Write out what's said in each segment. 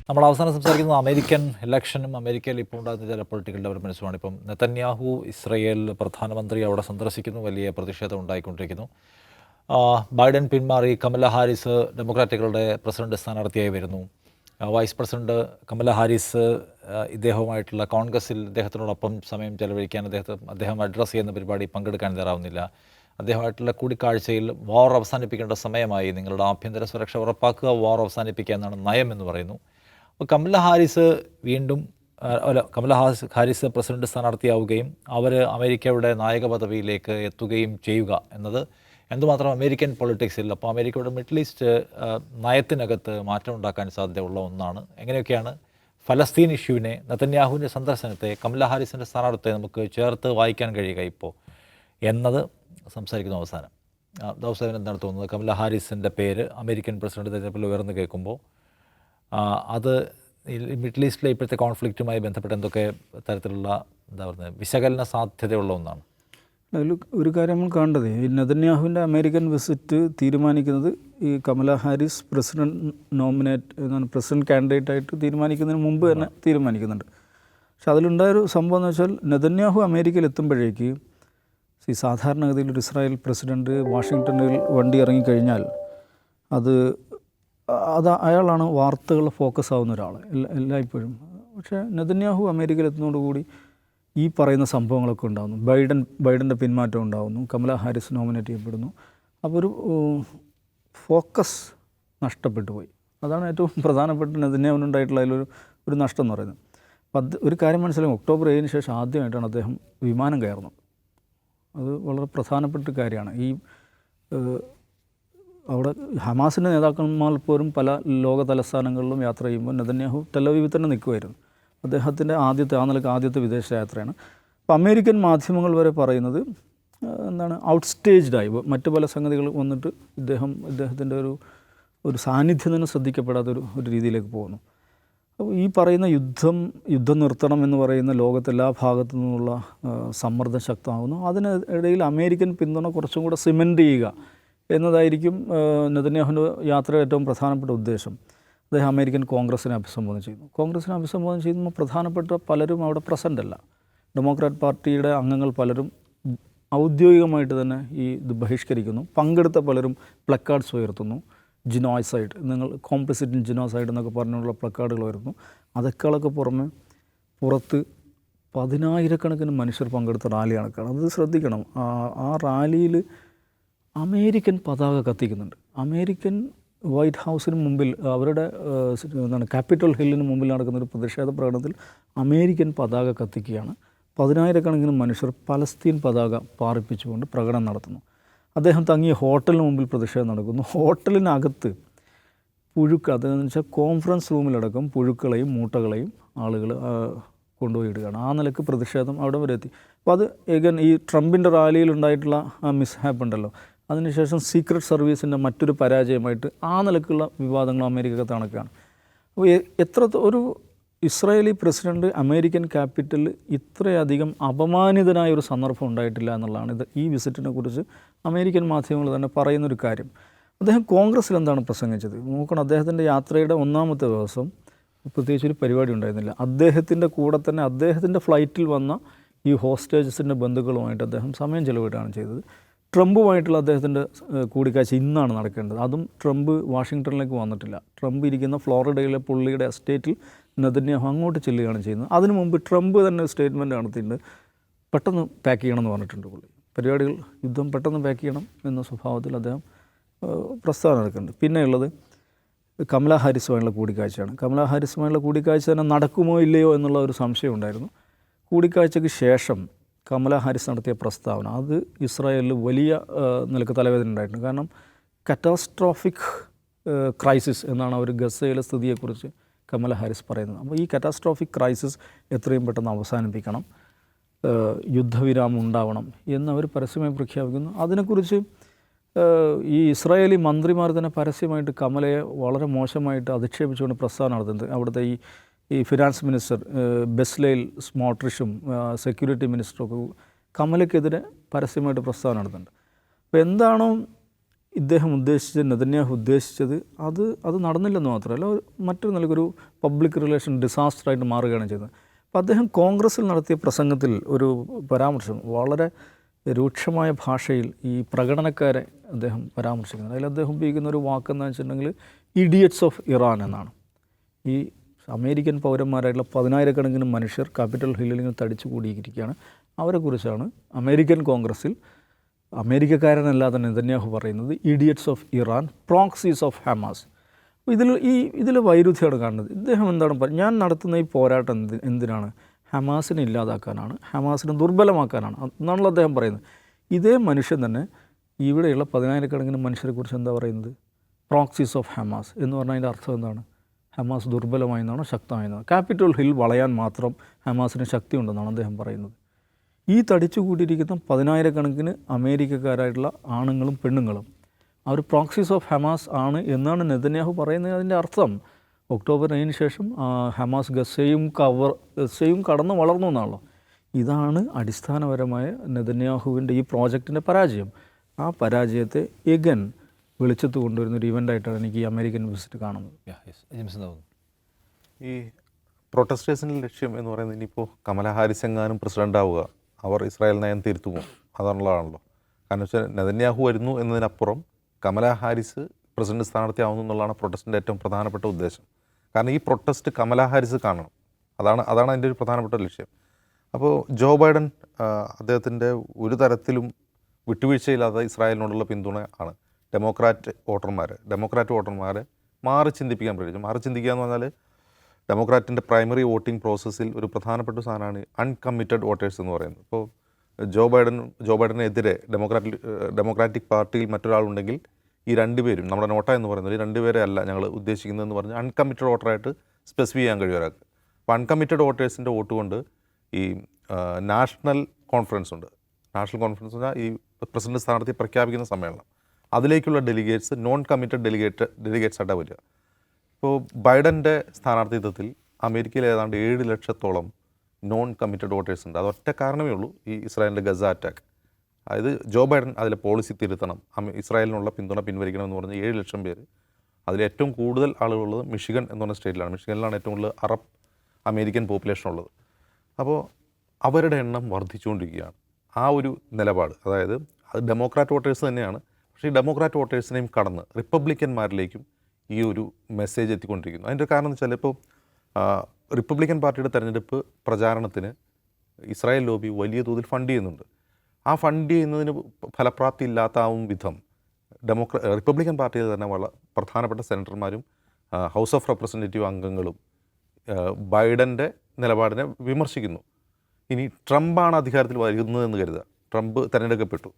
നമ്മൾ അവസാനം സംസാരിക്കുന്നത് അമേരിക്കൻ ഇലക്ഷനും അമേരിക്കയിൽ ഇപ്പോൾ ഉണ്ടാകുന്ന ചില പൊളിറ്റിക്കൽ ഡെവലപ്മെൻറ്റ്സുമാണ്. ഇപ്പം നെതന്യാഹു ഇസ്രയേൽ പ്രധാനമന്ത്രി അവിടെ സന്ദർശിക്കുന്നു, വലിയ പ്രതിഷേധം ഉണ്ടായിക്കൊണ്ടിരിക്കുന്നു. ബൈഡൻ പിന്മാറി, കമല ഹാരിസ് ഡെമോക്രാറ്റുകളുടെ പ്രസിഡന്റ് സ്ഥാനാർത്ഥിയായി വരുന്നു. വൈസ് പ്രസിഡന്റ് കമല ഹാരിസ് ഇദ്ദേഹവുമായിട്ടുള്ള കോൺഗ്രസിൽ ഇദ്ദേഹത്തിനോടൊപ്പം സമയം ചെലവഴിക്കാൻ അദ്ദേഹം അഡ്രസ്സ് ചെയ്യുന്ന പരിപാടി പങ്കെടുക്കാൻ തയ്യാറാവുന്നില്ല. അദ്ദേഹമായിട്ടുള്ള കൂടിക്കാഴ്ചയിൽ വാർ അവസാനിപ്പിക്കേണ്ട സമയമായി, നിങ്ങളുടെ ആഭ്യന്തര സുരക്ഷ ഉറപ്പാക്കുക, വാർ അവസാനിപ്പിക്കുക എന്നാണ് നയം എന്ന് പറയുന്നു. അപ്പോൾ കമല ഹാരിസ് വീണ്ടും ഹാരിസ് പ്രസിഡന്റ് സ്ഥാനാർത്ഥിയാവുകയും അവർ അമേരിക്കയുടെ നായക പദവിയിലേക്ക് എത്തുകയും ചെയ്യുക എന്നത് എന്തുമാത്രം അമേരിക്കൻ പൊളിറ്റിക്സിൽ, അപ്പോൾ അമേരിക്കയുടെ മിഡിൽ ഈസ്റ്റ് നയത്തിനകത്ത് മാറ്റമുണ്ടാക്കാൻ സാധ്യതയുള്ള ഒന്നാണ്. എങ്ങനെയൊക്കെയാണ് ഫലസ്തീൻ ഇഷ്യൂവിനെ, നെതന്യാഹുവിൻ്റെ സന്ദർശനത്തെ, കമല ഹാരിസിൻ്റെ സ്ഥാനാർത്ഥത്തെ നമുക്ക് ചേർത്ത് വായിക്കാൻ കഴിയുക ഇപ്പോൾ എന്നത് സംസാരിക്കുന്ന അവസാനം. ദൗസേവൻ എന്താണ് തോന്നുന്നത്? കമല ഹാരിസിൻ്റെ പേര് അമേരിക്കൻ പ്രസിഡന്റ് തെരഞ്ഞെടുപ്പിൽ ഉയർന്നു കേൾക്കുമ്പോൾ അത് മിഡിൽ ഈസ്റ്റിലെ ഇപ്പോഴത്തെ കോൺഫ്ലിക്റ്റുമായി ബന്ധപ്പെട്ട് എന്തൊക്കെ തരത്തിലുള്ള വിശകലന സാധ്യതയുള്ള ഒന്നാണ്? അതിൽ ഒരു കാര്യം നമ്മൾ കാണേണ്ടത്, ഈ നെതന്യാഹുവിൻ്റെ അമേരിക്കൻ വിസിറ്റ് തീരുമാനിക്കുന്നത് ഈ കമല ഹാരിസ് പ്രസിഡന്റ് കാൻഡിഡേറ്റ് ആയിട്ട് തീരുമാനിക്കുന്നതിന് മുമ്പ് തന്നെ തീരുമാനിക്കുന്നുണ്ട്. പക്ഷെ അതിലുണ്ടായൊരു സംഭവം എന്ന് വെച്ചാൽ, നെതന്യാഹു അമേരിക്കയിൽ എത്തുമ്പോഴേക്ക് ഈ സാധാരണഗതിയിൽ ഒരു ഇസ്രായേൽ പ്രസിഡന്റ് വാഷിങ്ടണിൽ വണ്ടി ഇറങ്ങിക്കഴിഞ്ഞാൽ അയാളാണ് വാർത്തകൾ ഫോക്കസ് ആവുന്ന ഒരാൾ എല്ലായ്പ്പോഴും. പക്ഷേ നെതന്യാഹു അമേരിക്കയിൽ എത്തുന്നതോടുകൂടി ഈ പറയുന്ന സംഭവങ്ങളൊക്കെ ഉണ്ടാകുന്നു. ബൈഡൻ്റെ പിന്മാറ്റം ഉണ്ടാകുന്നു, കമല ഹാരിസ് നോമിനേറ്റ് ചെയ്യപ്പെടുന്നു. അപ്പോൾ ഒരു ഫോക്കസ് നഷ്ടപ്പെട്ടു പോയി. അതാണ് ഏറ്റവും പ്രധാനപ്പെട്ട നെതന്യാഹുവിനുണ്ടായിട്ടുള്ള ഒരു നഷ്ടം എന്ന് പറയുന്നത്. അപ്പോൾ ഒരു കാര്യം മനസ്സിലാക്കും, ഒക്ടോബർ 7 ശേഷം ആദ്യമായിട്ടാണ് അദ്ദേഹം വിമാനം കയറുന്നത്. അത് വളരെ പ്രധാനപ്പെട്ട കാര്യമാണ്. ഈ അവിടെ ഹമാസിൻ്റെ നേതാക്കന്മാർ പോലും പല ലോക തലസ്ഥാനങ്ങളിലും യാത്ര ചെയ്യുമ്പോൾ നെതന്യാഹു ടെലവീവിൽ തന്നെ നിൽക്കുമായിരുന്നു. അദ്ദേഹത്തിൻ്റെ ആദ്യത്തെ വിദേശ യാത്രയാണ്. അപ്പോൾ അമേരിക്കൻ മാധ്യമങ്ങൾ വരെ പറയുന്നത് ഔട്ട്സ്റ്റേജ്ഡായി മറ്റു പല സംഗതികൾ വന്നിട്ട് ഇദ്ദേഹത്തിൻ്റെ ഒരു സാന്നിധ്യം തന്നെ ശ്രദ്ധിക്കപ്പെടാത്ത ഒരു രീതിയിലേക്ക് പോകുന്നു. അപ്പോൾ ഈ പറയുന്ന യുദ്ധം നിർത്തണം എന്ന് പറയുന്ന ലോകത്തെല്ലാ ഭാഗത്തു നിന്നുള്ള സമ്മർദ്ദം ശക്തമാകുന്നു. അതിനിടയിൽ അമേരിക്കൻ പിന്തുണ കുറച്ചും കൂടെ സിമെൻ്റ് ചെയ്യുക എന്നതായിരിക്കും നെതന്യാഹുവിൻ്റെ യാത്രയുടെ ഏറ്റവും പ്രധാനപ്പെട്ട ഉദ്ദേശം. അദ്ദേഹം അമേരിക്കൻ കോൺഗ്രസിനെ അഭിസംബോധന ചെയ്യുമ്പോൾ പ്രധാനപ്പെട്ട പലരും അവിടെ പ്രസൻ്റ് അല്ല. ഡെമോക്രാറ്റ് പാർട്ടിയുടെ അംഗങ്ങൾ പലരും ഔദ്യോഗികമായിട്ട് തന്നെ ഇത് ബഹിഷ്കരിക്കുന്നു. പങ്കെടുത്ത പലരും പ്ലക്കാർഡ്സ് ഉയർത്തുന്നു. ജിനോസൈഡ്, നിങ്ങൾ കോംപ്ലിസിറ്റ് ഇൻ ജിനോസൈഡ് എന്നൊക്കെ പറഞ്ഞുള്ള പ്ലക്കാർഡുകൾ ഉയർത്തുന്നു. അതൊക്കെ പുറത്ത് 10,000-കണക്കിന് മനുഷ്യർ പങ്കെടുത്ത റാലി കണക്കാണ്. അത് ശ്രദ്ധിക്കണം. ആ റാലിയിൽ അമേരിക്കൻ പതാക കത്തിക്കുന്നുണ്ട്. അമേരിക്കൻ വൈറ്റ് ഹൗസിന് മുമ്പിൽ, അവരുടെ ക്യാപിറ്റൽ ഹില്ലിന് മുമ്പിൽ നടക്കുന്ന ഒരു പ്രതിഷേധ പ്രകടനത്തിൽ അമേരിക്കൻ പതാക കത്തിക്കുകയാണ്. 10,000-കണക്കിന് മനുഷ്യർ പലസ്തീൻ പതാക പാറിപ്പിച്ചുകൊണ്ട് പ്രകടനം നടത്തുന്നു. അദ്ദേഹം തങ്ങിയ ഹോട്ടലിന് മുമ്പിൽ പ്രതിഷേധം നടക്കുന്നു. ഹോട്ടലിനകത്ത് അതെന്ന് വെച്ചാൽ കോൺഫറൻസ് റൂമിലടക്കം പുഴുക്കളെയും മൂട്ടകളെയും ആളുകൾ കൊണ്ടുപോയി ഇടുകയാണ്. ആ നിലക്ക് പ്രതിഷേധം അവിടെ വരെ എത്തി. അപ്പോൾ അത് ഈ ട്രംപിൻ്റെ റാലിയിലുണ്ടായിട്ടുള്ള ആ മിസ്ഹാപ്പ് ഉണ്ടല്ലോ, അതിനുശേഷം സീക്രട്ട് സർവീസിൻ്റെ മറ്റൊരു പരാജയമായിട്ട് ആ നിലക്കുള്ള വിവാദങ്ങൾ അമേരിക്കക്കകത്ത് നടക്കുകയാണ്. അപ്പോൾ ഒരു ഇസ്രായേലി പ്രസിഡന്റ് അമേരിക്കൻ ക്യാപിറ്റലിൽ ഇത്രയധികം അപമാനിതനായ ഒരു സന്ദർഭം ഉണ്ടായിട്ടില്ല എന്നുള്ളതാണ് ഈ വിസിറ്റിനെ കുറിച്ച് അമേരിക്കൻ മാധ്യമങ്ങൾ തന്നെ പറയുന്നൊരു കാര്യം. അദ്ദേഹം കോൺഗ്രസ്സിൽ എന്താണ് പ്രസംഗിച്ചത് നോക്കണം. അദ്ദേഹത്തിൻ്റെ യാത്രയുടെ 1-ാമത്തെ ദിവസം പ്രത്യേകിച്ചൊരു പരിപാടി ഉണ്ടായിരുന്നില്ല. അദ്ദേഹത്തിൻ്റെ കൂടെ തന്നെ അദ്ദേഹത്തിൻ്റെ ഫ്ലൈറ്റിൽ വന്ന ഈ ഹോസ്റ്റേജസിൻ്റെ ബന്ധുക്കളുമായിട്ട് അദ്ദേഹം സമയം ചെലവിടുകയാണ് ചെയ്തത്. ട്രംപുമായിട്ടുള്ള അദ്ദേഹത്തിൻ്റെ കൂടിക്കാഴ്ച ഇന്നാണ് നടക്കേണ്ടത്. അതും ട്രംപ് വാഷിങ്ടണിലേക്ക് വന്നിട്ടില്ല. ട്രംപ് ഇരിക്കുന്ന ഫ്ലോറിഡയിലെ പുള്ളിയുടെ എസ്റ്റേറ്റിൽ നെതന്യാഹു അങ്ങോട്ട് ചെല്ലുകയാണ് ചെയ്യുന്നത്. അതിനു മുമ്പ് ട്രംപ് തന്നെ സ്റ്റേറ്റ്മെൻറ്റ് നടത്തിയിട്ടുണ്ട്, പെട്ടെന്ന് പാക്ക് ചെയ്യണമെന്ന് പറഞ്ഞിട്ടുണ്ട്. പരിപാടികൾ യുദ്ധം പെട്ടെന്ന് പാക്ക് ചെയ്യണം എന്ന സ്വഭാവത്തിൽ അദ്ദേഹം പ്രസ്താവന നടക്കുന്നുണ്ട്. പിന്നെയുള്ളത് കമല ഹാരിസുമായുള്ള കൂടിക്കാഴ്ചയാണ്. കമല ഹാരിസുമായുള്ള കൂടിക്കാഴ്ച തന്നെ നടക്കുമോ ഇല്ലയോ എന്നുള്ള ഒരു സംശയം ഉണ്ടായിരുന്നു. കൂടിക്കാഴ്ചയ്ക്ക് ശേഷം കമല ഹാരിസ് നടത്തിയ പ്രസ്താവന അത് ഇസ്രായേലിൽ വലിയ നിലക്ക് തലവേദന ഉണ്ടായിട്ടുണ്ട്. കാരണം കറ്റാസ്ട്രോഫിക് ക്രൈസിസ് എന്നാണ് അവർ ഗസയിലെ സ്ഥിതിയെക്കുറിച്ച് കമല ഹാരിസ് പറയുന്നത്. അപ്പോൾ ഈ കറ്റാസ്ട്രോഫിക് ക്രൈസിസ് എത്രയും പെട്ടെന്ന് അവസാനിപ്പിക്കണം, യുദ്ധവിരാമം ഉണ്ടാവണം എന്നവർ പരസ്യമായി പ്രഖ്യാപിക്കുന്നു. അതിനെക്കുറിച്ച് ഈ ഇസ്രായേലി മന്ത്രിമാർ തന്നെ പരസ്യമായിട്ട് കമലയെ വളരെ മോശമായിട്ട് അധിക്ഷേപിച്ചുകൊണ്ട് പ്രസ്താവന നടത്തുന്നത്. അവിടുത്തെ ഈ ഫിനാൻസ് മിനിസ്റ്റർ ബെസ്ലേൽ സ്മോട്രിഷും സെക്യൂരിറ്റി മിനിസ്റ്ററൊക്കെ കമലയ്ക്കെതിരെ പരസ്യമായിട്ട് പ്രസ്താവന നടത്തുന്നുണ്ട്. അപ്പോൾ എന്താണോ നെതന്യാഹു ഉദ്ദേശിച്ചത് അത് നടന്നില്ലെന്ന് മാത്രമല്ല, മറ്റൊരു നിലയ്ക്കൊരു പബ്ലിക് റിലേഷൻ ഡിസാസ്റ്ററായിട്ട് മാറുകയാണ് ചെയ്തത്. അപ്പോൾ അദ്ദേഹം കോൺഗ്രസ്സിൽ നടത്തിയ പ്രസംഗത്തിൽ ഒരു പരാമർശം വളരെ രൂക്ഷമായ ഭാഷയിൽ ഈ പ്രകടനക്കാരെ അദ്ദേഹം പരാമർശിക്കുന്നത്. അതിൽ അദ്ദേഹം ഉപയോഗിക്കുന്ന ഒരു വാക്കെന്ന് വെച്ചിട്ടുണ്ടെങ്കിൽ ഇഡിയറ്റ്സ് ഓഫ് ഇറാൻ എന്നാണ്. ഈ അമേരിക്കൻ പൗരന്മാരായിട്ടുള്ള 10,000-കണക്കിന് മനുഷ്യർ ക്യാപിറ്റൽ ഹില്ലിൽ ഇങ്ങനെ തടിച്ചു കൂടിയിരിക്കുകയാണ്. അവരെക്കുറിച്ചാണ് അമേരിക്കൻ കോൺഗ്രസ്സിൽ അമേരിക്കക്കാരനല്ലാതെ നെതന്യാഹു പറയുന്നത് idiots of Iran, proxies of Hamas. ഇതിൽ വൈരുദ്ധ്യമാണ് കാണുന്നത്. ഇദ്ദേഹം എന്താണ് ഞാൻ നടത്തുന്ന ഈ പോരാട്ടം എന്തിനാണ്? ഹമാസിനെ ഇല്ലാതാക്കാനാണ്, ഹമാസിനെ ദുർബലമാക്കാനാണ് എന്നാണല്ലോ അദ്ദേഹം പറയുന്നത്. ഇതേ മനുഷ്യൻ തന്നെ ഇവിടെയുള്ള 10,000-കണക്കിന് മനുഷ്യരെക്കുറിച്ച് എന്താ പറയുന്നത്? പ്രോക്സീസ് ഓഫ് ഹമാസ് എന്ന് പറഞ്ഞാൽ അതിൻ്റെ അർത്ഥം എന്താണ്? ഹമാസ് ദുർബലമായെന്നാണോ ശക്തമായെന്നാണോ? ക്യാപിറ്റൽ ഹിൽ വളയാൻ മാത്രം ഹമാസിന് ശക്തിയുണ്ടെന്നാണ് അദ്ദേഹം പറയുന്നത്. ഈ തടിച്ചു കൂട്ടിയിരിക്കുന്ന 10,000-കണക്കിന് അമേരിക്കക്കാരായിട്ടുള്ള ആണുങ്ങളും പെണ്ണുങ്ങളും അവർ പ്രോക്സീസ് ഓഫ് ഹമാസ് ആണ് എന്നാണ് നെതന്യാഹു പറയുന്നത്. അതിൻ്റെ അർത്ഥം ഒക്ടോബർ 9 ശേഷം ഹമാസ് ഗസയും കടന്ന് വളർന്നു എന്നാണല്ലോ. ഇതാണ് അടിസ്ഥാനപരമായ നെതന്യാഹുവിൻ്റെ ഈ പ്രോജക്റ്റിൻ്റെ പരാജയം. ആ പരാജയത്തെ എഗൻ വെളിച്ചത്ത് കൊണ്ടുവരുന്ന ഒരു ഇവൻ്റായിട്ടാണ് എനിക്ക് ഈ അമേരിക്കൻ വിസിറ്റ് കാണുന്നത്. ഈ പ്രൊട്ടസ്റ്റേഴ്സിൻ്റെ ലക്ഷ്യം എന്ന് പറയുന്നത് ഇനിയിപ്പോൾ കമല ഹാരിസ് എങ്ങാനും പ്രസിഡൻ്റ് ആവുക, അവർ ഇസ്രായേൽ നയം തിരുത്തുമോ, അതാണുള്ളതാണല്ലോ. കാരണം വെച്ചാൽ നെതന്യാഹു വരുന്നു എന്നതിനപ്പുറം കമല ഹാരിസ് പ്രസിഡന്റ് സ്ഥാനാർത്ഥിയാവുന്നു എന്നുള്ളതാണ് പ്രൊട്ടസ്റ്റിൻ്റെ ഏറ്റവും പ്രധാനപ്പെട്ട ഉദ്ദേശം. കാരണം ഈ പ്രൊട്ടസ്റ്റ് കമല ഹാരിസ് കാണണം, അതാണ് അതിൻ്റെ ഒരു പ്രധാനപ്പെട്ട ലക്ഷ്യം. അപ്പോൾ ജോ ബൈഡൻ അദ്ദേഹത്തിൻ്റെ ഒരു തരത്തിലും വിട്ടുവീഴ്ചയില്ലാതെ ഇസ്രായേലിനോടുള്ള പിന്തുണ ആണ്. ഡെമോക്രാറ്റ് വോട്ടർമാരെ മാറി ചിന്തിപ്പിക്കാൻ പ്രേരിപ്പിച്ചു. മാറി ചിന്തിക്കുക എന്ന് പറഞ്ഞാൽ ഡെമോക്രാറ്റിൻ്റെ പ്രൈമറി വോട്ടിംഗ് പ്രോസസ്സിൽ ഒരു പ്രധാനപ്പെട്ട സാധനമാണ് അൺകമ്മിറ്റഡ് വോട്ടേഴ്സ് എന്ന് പറയുന്നത്. ഇപ്പോൾ ജോ ബൈഡനെതിരെ ഡെമോക്രാറ്റിക് പാർട്ടിയിൽ മറ്റൊരാളുണ്ടെങ്കിൽ ഈ രണ്ടുപേരും, നമ്മുടെ നോട്ട എന്ന് പറയുന്നത്, ഈ രണ്ടുപേരെ അല്ല ഞങ്ങൾ ഉദ്ദേശിക്കുന്നതെന്ന് പറഞ്ഞ് അൺകമ്മിറ്റഡ് വോട്ടറായിട്ട് സ്പെസിഫൈ ചെയ്യാൻ കഴിയും ഒരാൾക്ക്. അപ്പോൾ അൺകമ്മിറ്റഡ് വോട്ടേഴ്സിൻ്റെ വോട്ട് കൊണ്ട് ഈ നാഷണൽ കോൺഫറൻസ് ഉണ്ട്. നാഷണൽ കോൺഫറൻസ് പറഞ്ഞാൽ ഈ പ്രസിഡന്റ് സ്ഥാനാർത്ഥി പ്രഖ്യാപിക്കുന്ന സമ്മേളനം, അതിലേക്കുള്ള ഡെലിഗേറ്റ്സ് നോൺ കമ്മിറ്റഡ് ഡെലിഗേറ്റ്സ് ആയിട്ടാണ് വരിക. ഇപ്പോൾ ബൈഡൻ്റെ സ്ഥാനാർത്ഥിത്വത്തിൽ അമേരിക്കയിൽ ഏതാണ്ട് 7 ലക്ഷത്തോളം നോൺ കമ്മിറ്റഡ് വോട്ടേഴ്സ് ഉണ്ട്. അതൊറ്റ കാരണമേ ഉള്ളൂ, ഈ ഇസ്രായേലിൻ്റെ ഗസ അറ്റാക്ക്. അതായത് ജോ ബൈഡൻ അതിലെ പോളിസി തിരുത്തണം, ഇസ്രായേലിനുള്ള പിന്തുണ പിൻവലിക്കണം എന്ന് പറഞ്ഞ് 7 ലക്ഷം പേര്. അതിൽ ഏറ്റവും കൂടുതൽ ആളുകളുള്ളത് മിഷിഗൻ എന്ന് പറഞ്ഞ സ്റ്റേറ്റിലാണ്. മിഷിഗനിലാണ് ഏറ്റവും കൂടുതൽ അറബ് അമേരിക്കൻ പോപ്പുലേഷൻ ഉള്ളത്. അപ്പോൾ അവരുടെ എണ്ണം വർദ്ധിച്ചുകൊണ്ടിരിക്കുകയാണ്. ആ ഒരു നിലപാട്, അതായത് അത് ഡെമോക്രാറ്റ് വോട്ടേഴ്സ് തന്നെയാണ്, പക്ഷേ ഈ ഡെമോക്രാറ്റ് വോട്ടേഴ്സിനെയും കടന്ന് റിപ്പബ്ലിക്കന്മാരിലേക്കും ഈ ഒരു മെസ്സേജ് എത്തിക്കൊണ്ടിരിക്കുന്നു. അതിൻ്റെ കാരണം എന്ന് വെച്ചാൽ ഇപ്പോൾ റിപ്പബ്ലിക്കൻ പാർട്ടിയുടെ തെരഞ്ഞെടുപ്പ് പ്രചാരണത്തിന് ഇസ്രായേൽ ലോബി വലിയ തോതിൽ ഫണ്ട് ചെയ്യുന്നുണ്ട്. ആ ഫണ്ട് ചെയ്യുന്നതിന് ഫലപ്രാപ്തി ഇല്ലാത്താവും വിധം റിപ്പബ്ലിക്കൻ പാർട്ടിയിൽ തന്നെ വളരെ പ്രധാനപ്പെട്ട സെനറ്റർമാരും ഹൗസ് ഓഫ് റെപ്രസെൻറ്റേറ്റീവ് അംഗങ്ങളും ബൈഡൻ്റെ നിലപാടിനെ വിമർശിക്കുന്നു. ഇനി ട്രംപാണ് അധികാരത്തിൽ വരുന്നതെന്ന് കരുതുക, ട്രംപ് തിരഞ്ഞെടുക്കപ്പെട്ടു,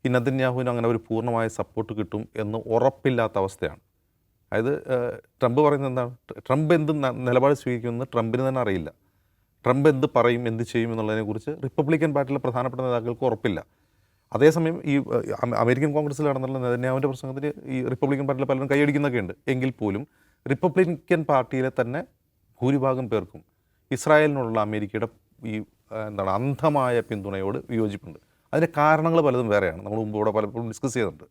ഈ നെതന്യാഹുവിന് അങ്ങനെ ഒരു പൂർണ്ണമായ സപ്പോർട്ട് കിട്ടും എന്ന് ഉറപ്പില്ലാത്ത അവസ്ഥയാണ്. അതായത് ട്രംപ് പറയുന്നത് എന്താണ്, ട്രംപ് എന്ത് നിലപാട് സ്വീകരിക്കുമെന്ന് ട്രംപിന് തന്നെ അറിയില്ല. ട്രംപ് എന്ത് പറയും, എന്ത് ചെയ്യും എന്നുള്ളതിനെക്കുറിച്ച് റിപ്പബ്ലിക്കൻ പാർട്ടിയിലെ പ്രധാനപ്പെട്ട നേതാക്കൾക്ക് ഉറപ്പില്ല. അതേസമയം ഈ അമേരിക്കൻ കോൺഗ്രസ്സിൽ നടന്നുള്ള നെതന്യാഹുവിൻ്റെ പ്രസംഗത്തിന് ഈ റിപ്പബ്ലിക്കൻ പാർട്ടിയിലെ പലരും കൈയടിക്കുന്നൊക്കെ ഉണ്ട്. എങ്കിൽ പോലും റിപ്പബ്ലിക്കൻ പാർട്ടിയിലെ തന്നെ ഭൂരിഭാഗം പേർക്കും ഇസ്രായേലിനോടുള്ള അമേരിക്കയുടെ ഈ അന്ധമായ പിന്തുണയോട് വിയോജിപ്പുണ്ട്. അതിൻ്റെ കാരണങ്ങൾ പലതും വേറെയാണ്, നമ്മൾ മുമ്പ് ഇവിടെ പലപ്പോഴും ഡിസ്കസ് ചെയ്തിട്ടുണ്ട്.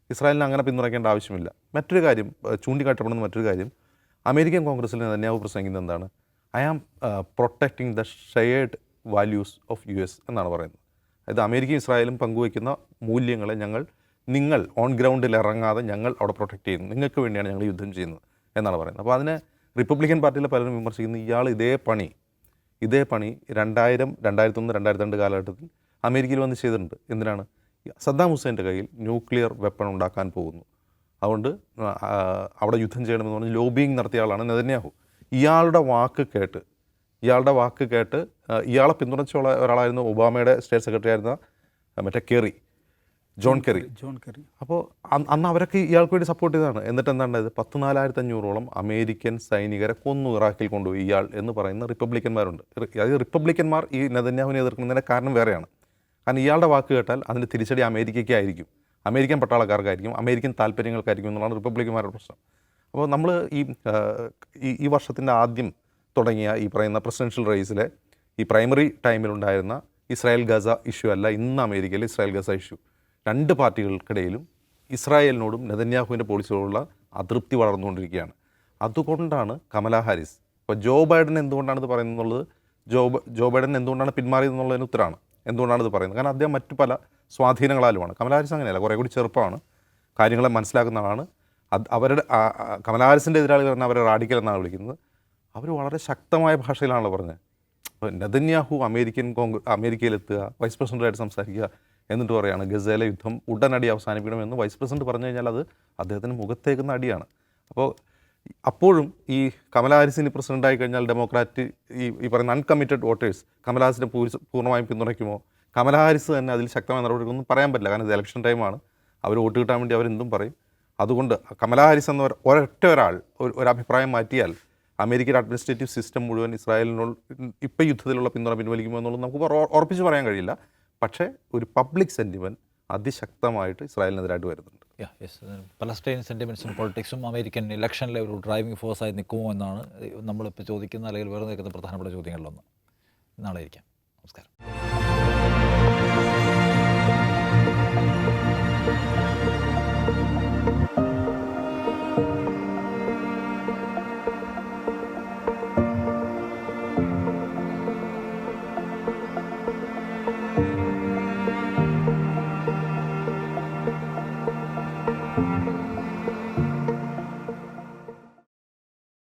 ഇസ്രായേലിനെ അങ്ങനെ പിന്തുണയ്ക്കേണ്ട ആവശ്യമില്ല. മറ്റൊരു കാര്യം ചൂണ്ടിക്കാട്ടപ്പെടുന്ന മറ്റൊരു കാര്യം, അമേരിക്കൻ കോൺഗ്രസ്സിൽ നെതന്യാഹു പ്രസംഗിക്കുന്നത് എന്താണ്, I am protecting the shared values of US എന്നാണ് പറയുന്നത്. അതായത് അമേരിക്കയും ഇസ്രായേലും പങ്കുവയ്ക്കുന്ന മൂല്യങ്ങളെ നിങ്ങൾ ഓൺ ഗ്രൗണ്ടിൽ ഇറങ്ങാതെ ഞങ്ങൾ അവിടെ പ്രൊട്ടക്റ്റ് ചെയ്യുന്നു, നിങ്ങൾക്ക് വേണ്ടിയാണ് ഞങ്ങൾ യുദ്ധം ചെയ്യുന്നത് എന്നാണ് പറയുന്നത്. അപ്പോൾ അതിനെ റിപ്പബ്ലിക്കൻ പാർട്ടിയിലെ പലരും വിമർശിക്കുന്നു. ഇയാൾ ഇതേ പണി 2000, 2001, 2002 കാലഘട്ടത്തിൽ അമേരിക്കയിൽ വന്ന് ചെയ്തിട്ടുണ്ട്. എന്തിനാണ്? സദ്ദാം ഹുസൈൻ്റെ കയ്യിൽ ന്യൂക്ലിയർ വെപ്പൺ ഉണ്ടാക്കാൻ പോകുന്നു, അതുകൊണ്ട് അവിടെ യുദ്ധം ചെയ്യണമെന്ന് പറഞ്ഞ് ലോബിയിങ് നടത്തിയ ആളാണ് നെതന്യാഹു. ഇയാളുടെ വാക്ക് കേട്ട് ഇയാളെ പിന്തുണച്ച ഒരാളായിരുന്നു ഒബാമയുടെ സ്റ്റേറ്റ് സെക്രട്ടറി ആയിരുന്ന മറ്റേ ജോൺ കെറി. അപ്പോൾ അന്ന് അവരൊക്കെ ഇയാൾക്ക് വേണ്ടി സപ്പോർട്ട് ചെയ്തതാണ്. എന്നിട്ട് എന്താണ്ടായത്, 14,500ഓളം അമേരിക്കൻ സൈനികരെ കൊന്നു ഇറാഖിൽ കൊണ്ടുപോയി ഇയാൾ എന്ന് പറയുന്ന റിപ്പബ്ലിക്കന്മാരുണ്ട്. അതായത് റിപ്പബ്ലിക്കന്മാർ ഈ നെതന്യാഹുവിനെ എതിർക്കുന്നതിൻ്റെ കാരണം വേറെയാണ്. കാരണം ഇയാളുടെ വാക്ക് കേട്ടാൽ അതിൻ്റെ തിരിച്ചടി അമേരിക്കയ്ക്കായിരിക്കും, അമേരിക്കൻ പട്ടാളക്കാർക്കായിരിക്കും, അമേരിക്കൻ താല്പര്യങ്ങൾക്കായിരിക്കും എന്നുള്ളതാണ് റിപ്പബ്ലിക്കന്മാരുടെ പ്രശ്നം. അപ്പോൾ നമ്മൾ ഈ വർഷത്തിൻ്റെ ആദ്യം തുടങ്ങിയ ഈ പറയുന്ന പ്രസിഡൻഷ്യൽ റേസിലെ ഈ പ്രൈമറി ടൈമിലുണ്ടായിരുന്ന ഇസ്രായേൽ ഗസ ഇഷ്യൂ അല്ല ഇന്ന് അമേരിക്കയിലെ ഇസ്രായേൽ ഗസ ഇഷ്യൂ. 2 പാർട്ടികൾക്കിടയിലും ഇസ്രായേലിനോടും നെതന്യാഹുവിൻ്റെ പോളിസിയോടുള്ള അതൃപ്തി വളർന്നുകൊണ്ടിരിക്കുകയാണ്. അതുകൊണ്ടാണ് കമലാ ഹാരിസ്, ഇപ്പോൾ ജോ ബൈഡൻ എന്തുകൊണ്ടാണ് ഇത് പറയുന്നത് എന്നുള്ളത്, ജോ ബൈഡൻ എന്തുകൊണ്ടാണ് പിന്മാറിയത് എന്നുള്ളതിന് ഉത്തരമാണ് എന്തുകൊണ്ടാണ് ഇത് പറയുന്നത്. കാരണം അദ്ദേഹം മറ്റു പല സ്വാധീനങ്ങളാലുമാണ്. കമലാ ഹാരിസ് അങ്ങനെയല്ല, കുറേ കൂടി ചെറുപ്പമാണ്, കാര്യങ്ങളെ മനസ്സിലാക്കുന്ന ആളാണ്. അവരുടെ കമലാ ഹാരിസിൻ്റെ എതിരാളികൾ പറഞ്ഞാൽ അവരെ റാഡിക്കൽ എന്നാണ് വിളിക്കുന്നത്. അവർ വളരെ ശക്തമായ ഭാഷയിലാണല്ലോ പറഞ്ഞത്. അപ്പോൾ നെതന്യാഹു അമേരിക്കയിലെത്തുക, വൈസ് പ്രസിഡൻ്റായിട്ട് സംസാരിക്കുക, എന്നിട്ട് പറയുകയാണ് ഗസയിലെ യുദ്ധം ഉടനടി അവസാനിപ്പിക്കണമെന്ന് വൈസ് പ്രസിഡന്റ് പറഞ്ഞു കഴിഞ്ഞാൽ അത് അദ്ദേഹത്തിന് മുഖത്തേക്കുന്ന അടിയാണ്. അപ്പോഴും ഈ കമലാ ഹാരിസിന് പ്രസിഡൻ്റായി കഴിഞ്ഞാൽ ഡെമോക്രാറ്റ് ഈ പറയുന്ന അൺകമ്മിറ്റഡ് വോട്ടേഴ്സ് കമലാ ഹാരിസിനെ പൂർണ്ണമായും പിന്തുണയ്ക്കുമോ? കമലാ ഹാരിസ് തന്നെ അതിൽ ശക്തമായ നടപടികളൊന്നും പറയാൻ പറ്റില്ല. കാരണം ഇത് ഇലക്ഷൻ ടൈമാണ്, അവർ വോട്ട് കിട്ടാൻ വേണ്ടി അവരെന്തും പറയും. അതുകൊണ്ട് കമലാ ഹാരിസ് എന്ന ഒരൊറ്റ ഒരാൾ ഒരു അഭിപ്രായം മാറ്റിയാൽ അമേരിക്കയുടെ അഡ്മിനിസ്ട്രേറ്റീവ് സിസ്റ്റം മുഴുവൻ ഇസ്രായേലിനോട് ഇപ്പോൾ യുദ്ധത്തിലുള്ള പിന്തുണ പിൻവലിക്കുമോ എന്നുള്ളത് നമുക്ക് ഉറപ്പിച്ച് പറയാൻ കഴിയില്ല. പക്ഷേ ഒരു പബ്ലിക് സെൻറ്റിമെൻറ്റ് അതിശക്തമായിട്ട് ഇസ്രായേലിനെതിരായിട്ട് വരുന്നുണ്ട്. പലസ്തീൻ സെൻറ്റിമെൻറ്റ്സും പൊളിറ്റിക്സും അമേരിക്കൻ ഇലക്ഷനിലെ ഒരു ഡ്രൈവിംഗ് ഫോഴ്സായി നിൽക്കുമോ എന്നാണ് നമ്മളിപ്പോൾ ചോദിക്കുന്ന അല്ലെങ്കിൽ വേറെ നിൽക്കുന്ന പ്രധാനപ്പെട്ട ചോദ്യങ്ങളിലൊന്ന്. നാളെ ഇരിക്കാം. നമസ്കാരം.